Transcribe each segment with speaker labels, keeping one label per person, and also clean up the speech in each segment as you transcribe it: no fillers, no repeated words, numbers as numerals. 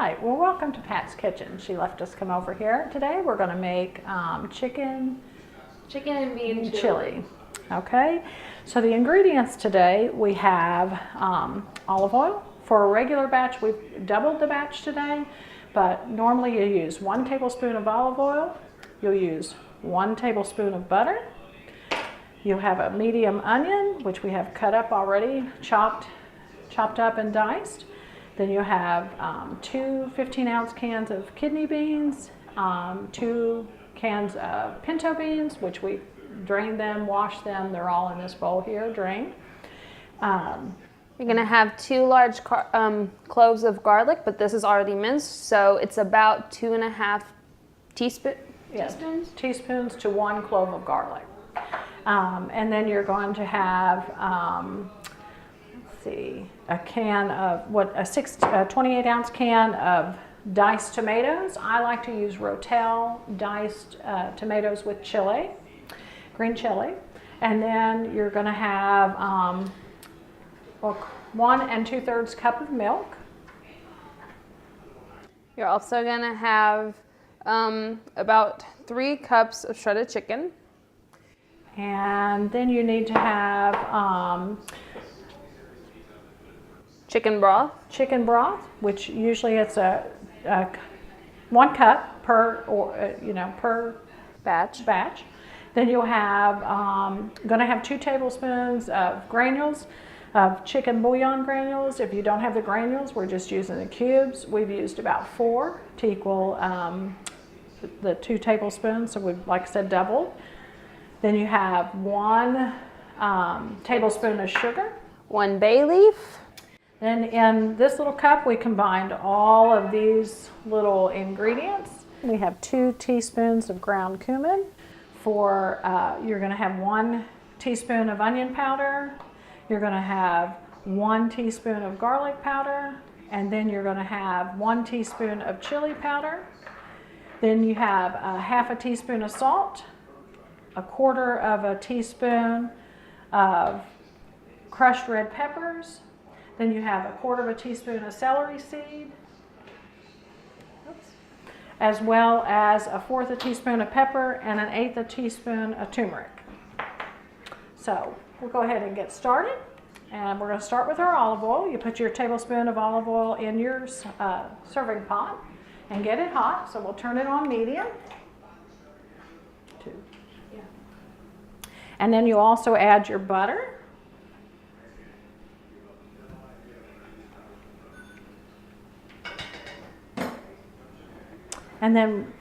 Speaker 1: right, well, welcome to Pat's Kitchen. She left us come over here. Today we're going to make chicken
Speaker 2: and bean
Speaker 1: chili. Okay, so the ingredients today, we have olive oil. For a regular batch, we've doubled the batch today, but normally you use 1 tablespoon of olive oil. You'll use 1 tablespoon of butter. You'll have a medium onion, which we have cut up already, chopped up and diced. Then you'll have 2 15-ounce cans of kidney beans, 2 cans of pinto beans, which we drained them, washed them. They're all in this bowl here, drained.
Speaker 2: You're gonna have 2 large cloves of garlic, but this is already minced, so it's about 2.5
Speaker 1: teaspoons to 1 clove of garlic. And then you're going to have, a can of, a 28-ounce can of diced tomatoes. I like to use Rotel diced tomatoes with chili, green chili. And then you're going to have 1 2/3 cup of milk.
Speaker 2: You're also gonna have about 3 cups of shredded chicken.
Speaker 1: And then you need to have
Speaker 2: chicken broth,
Speaker 1: which usually it's a 1 cup per per batch. Then you'll have going to have 2 tablespoons of granules of chicken bouillon granules. If you don't have the granules, we're just using the cubes. We've used about 4 to equal the 2 tablespoons. So we've, like I said, doubled. Then you have 1 tablespoon of sugar,
Speaker 2: 1 bay leaf.
Speaker 1: Then in this little cup, we combined all of these little ingredients. We have 2 teaspoons of ground cumin. You're going to have 1 teaspoon of onion powder. You're going to have 1 teaspoon of garlic powder. And then you're going to have 1 teaspoon of chili powder. Then you have 1/2 teaspoon of salt, 1/4 teaspoon of crushed red peppers. Then you have 1/4 teaspoon of celery seed, as well as 1/4 teaspoon of pepper and 1/8 teaspoon of turmeric. So we'll go ahead and get started. And we're going to start with our olive oil. You put your tablespoon of olive oil in your serving pot and get it hot. So we'll turn it on medium. And then you also add your butter. And then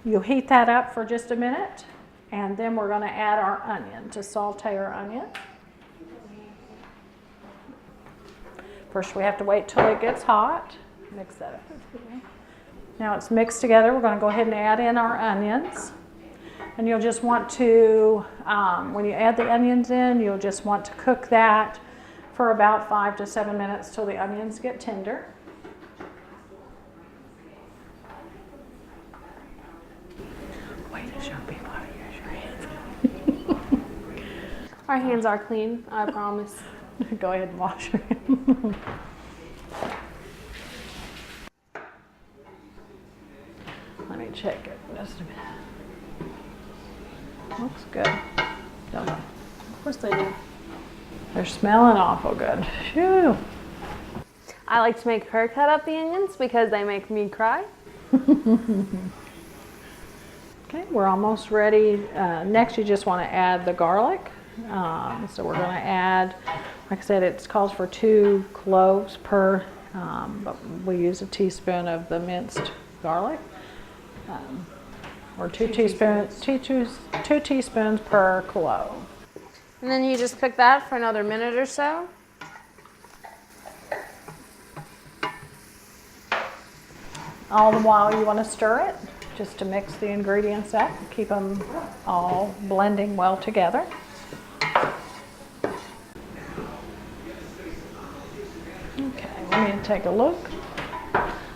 Speaker 1: you'll heat that up for just a minute. And then we're going to add our onion to saute our onion. First, we have to wait till it gets hot. Mix that up. Now it's mixed together. We're going to go ahead and add in our onions. And you'll just want to, when you add the onions in, you'll just want to cook that for about 5 to 7 minutes till the onions get tender. Way to show people how to use your hands.
Speaker 2: Our hands are clean, I promise.
Speaker 1: Go ahead and wash your hands. Let me check it just a minute. Looks good. Don't know.
Speaker 2: Of course they do.
Speaker 1: They're smelling awful good. Phew.
Speaker 2: I like to make her cut up the onions because they make me cry.
Speaker 1: Okay, we're almost ready. Next, you just want to add the garlic. So we're going to add, like I said, it calls for 2 cloves per, but we use a teaspoon of the minced garlic. Or 2 teaspoons per clove.
Speaker 2: And then you just cook that for another minute or so.
Speaker 1: All the while you want to stir it, just to mix the ingredients up, keep them all blending well together. Okay, we need to take a look,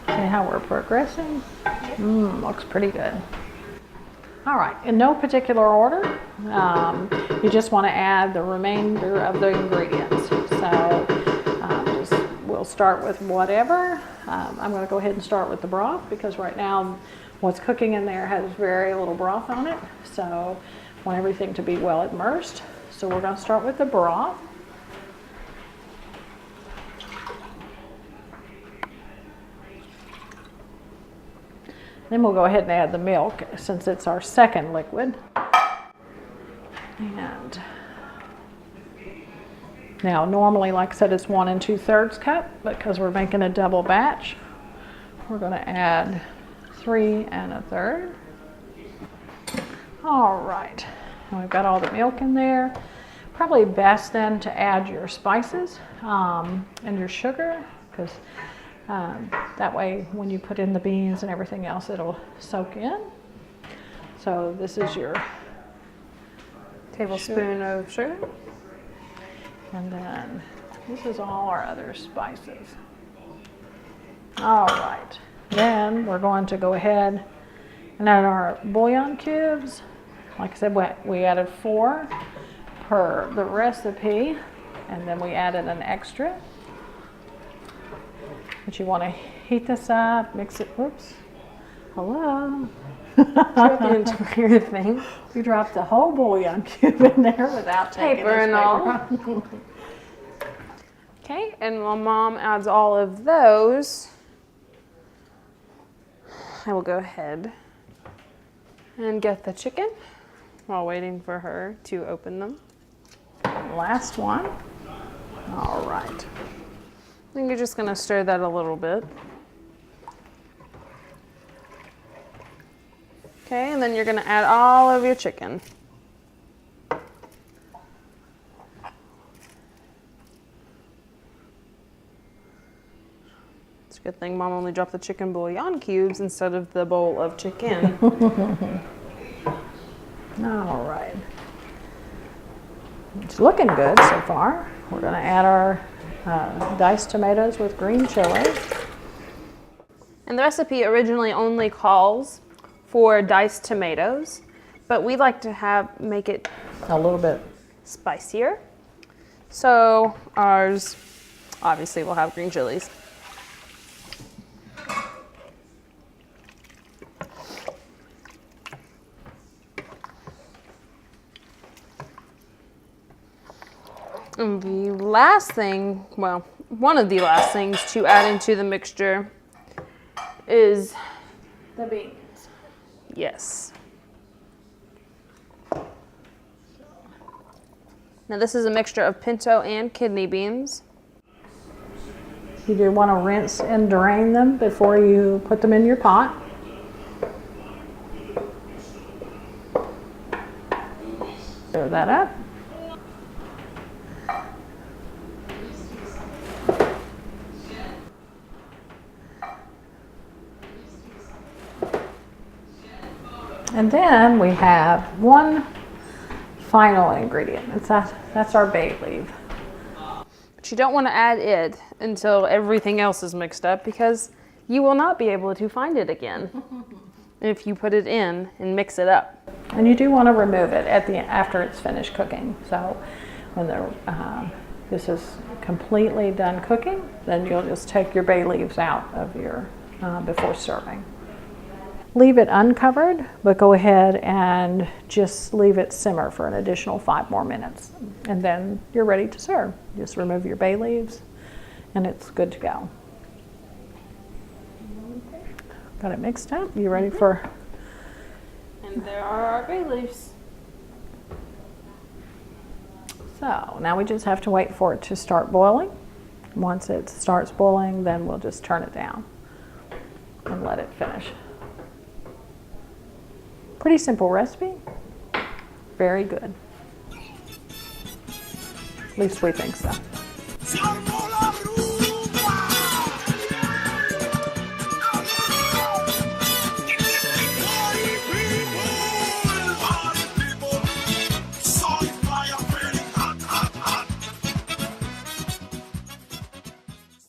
Speaker 1: see how we're progressing. Looks pretty good. All right, in no particular order, you just want to add the remainder of the ingredients. So we'll start with whatever. I'm going to go ahead and start with the broth because right now what's cooking in there has very little broth on it. So I want everything to be well immersed. So we're going to start with the broth. Then we'll go ahead and add the milk since it's our second liquid. And now normally, like I said, it's 1 2/3 cup, but because we're making a double batch, we're going to add 3 1/3. All right, and we've got all the milk in there. Probably best then to add your spices and your sugar, because that way when you put in the beans and everything else, it'll soak in. So this is your
Speaker 2: tablespoon of sugar.
Speaker 1: And then this is all our other spices. All right, then we're going to go ahead and add our bouillon cubes. Like I said, we added 4 per the recipe, and then we added an extra. But you want to heat this up, mix it. Whoops. Hello.
Speaker 2: Drop the entire thing.
Speaker 1: We dropped the whole bouillon cube in there without taking
Speaker 2: Paper and all. Okay, and while Mom adds all of those, I will go ahead and get the chicken while waiting for her to open them.
Speaker 1: Last one. All right.
Speaker 2: I think you're just going to stir that a little bit. Okay, and then you're going to add all of your chicken. It's a good thing Mom only dropped the chicken bouillon cubes instead of the bowl of chicken.
Speaker 1: All right. It's looking good so far. We're going to add our diced tomatoes with green chili.
Speaker 2: And the recipe originally only calls for diced tomatoes, but we like to make it
Speaker 1: A little bit.
Speaker 2: spicier. So ours obviously will have green chilies. And the last thing, well, one of the last things to add into the mixture is
Speaker 1: The beans.
Speaker 2: yes. Now this is a mixture of pinto and kidney beans.
Speaker 1: You do want to rinse and drain them before you put them in your pot. Stir that up. And then we have one final ingredient. That's our bay leaf.
Speaker 2: But you don't want to add it until everything else is mixed up because you will not be able to find it again if you put it in and mix it up.
Speaker 1: And you do want to remove it after it's finished cooking. So when this is completely done cooking, then you'll just take your bay leaves out of your before serving. Leave it uncovered, but go ahead and just leave it simmer for an additional 5 more minutes. And then you're ready to serve. Just remove your bay leaves and it's good to go. Got it mixed up? You ready for?
Speaker 2: And there are our bay leaves.
Speaker 1: So now we just have to wait for it to start boiling. Once it starts boiling, then we'll just turn it down and let it finish. Pretty simple recipe, very good. At least we think so.